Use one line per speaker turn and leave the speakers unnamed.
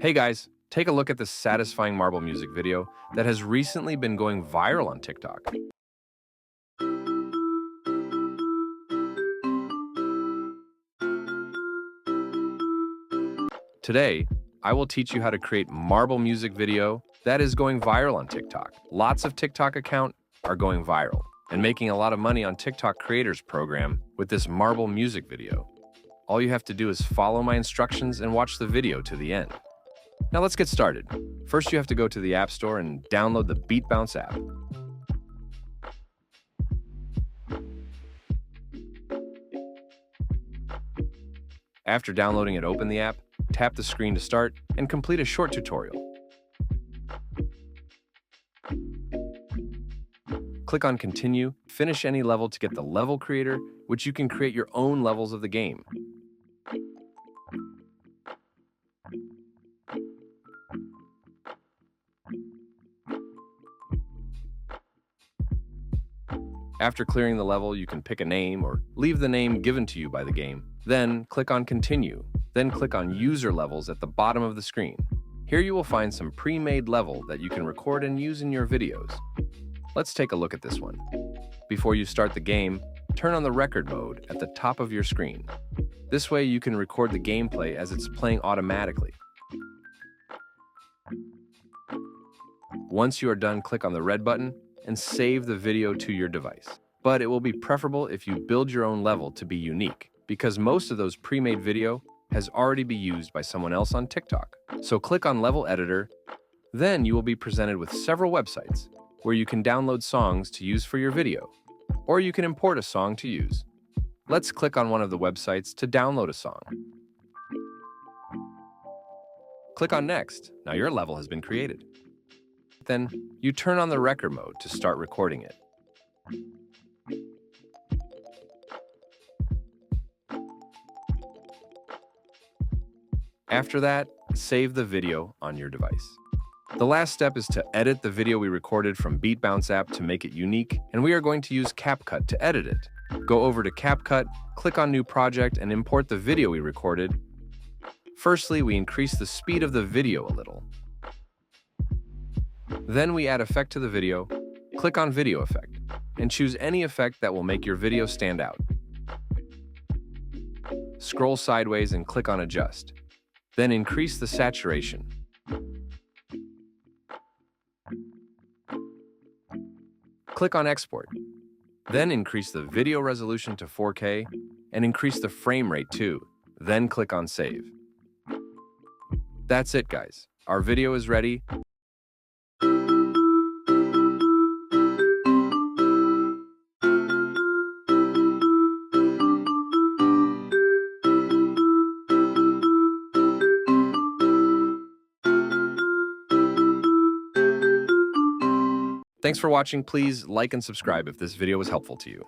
Hey guys, take a look at this satisfying marble music video that has recently been going viral on TikTok. Today, I will teach you how to create marble music video that is going viral on TikTok. Lots of TikTok accounts are going viral and making a lot of money on TikTok creators program with this marble music video. All you have to do is follow my instructions and watch the video to the end. Now let's get started. First, you have to go to the App Store and download the Beat Bounce app. After downloading it, open the app, tap the screen to start, and complete a short tutorial. Click on Continue, finish any level to get the level creator, which you can create your own levels of the game. After clearing the level, you can pick a name or leave the name given to you by the game. Then click on Continue. Then click on User Levels at the bottom of the screen. Here you will find some pre-made level that you can record and use in your videos. Let's take a look at this one. Before you start the game, turn on the record mode at the top of your screen. This way you can record the gameplay as it's playing automatically. Once you are done, click on the red button and save the video to your device. But it will be preferable if you build your own level to be unique, because most of those pre-made video has already been used by someone else on TikTok. So click on Level Editor, then you will be presented with several websites where you can download songs to use for your video, or you can import a song to use. Let's click on one of the websites to download a song. Click on Next. Now your level has been created. Then you turn on the record mode to start recording it. After that, save the video on your device. The last step is to edit the video we recorded from Beat Bounce app to make it unique, and we are going to use Capcut to edit it. Go over to Capcut, click on New Project, and import the video we recorded. Firstly, we increase the speed of the video a little. Then we add effect to the video, click on Video Effect, and choose any effect that will make your video stand out. Scroll sideways and click on Adjust. Then increase the saturation. Click on Export. Then increase the video resolution to 4K and increase the frame rate too. Then click on Save. That's it, guys. Our video is ready. Thanks for watching. Please like and subscribe if this video was helpful to you.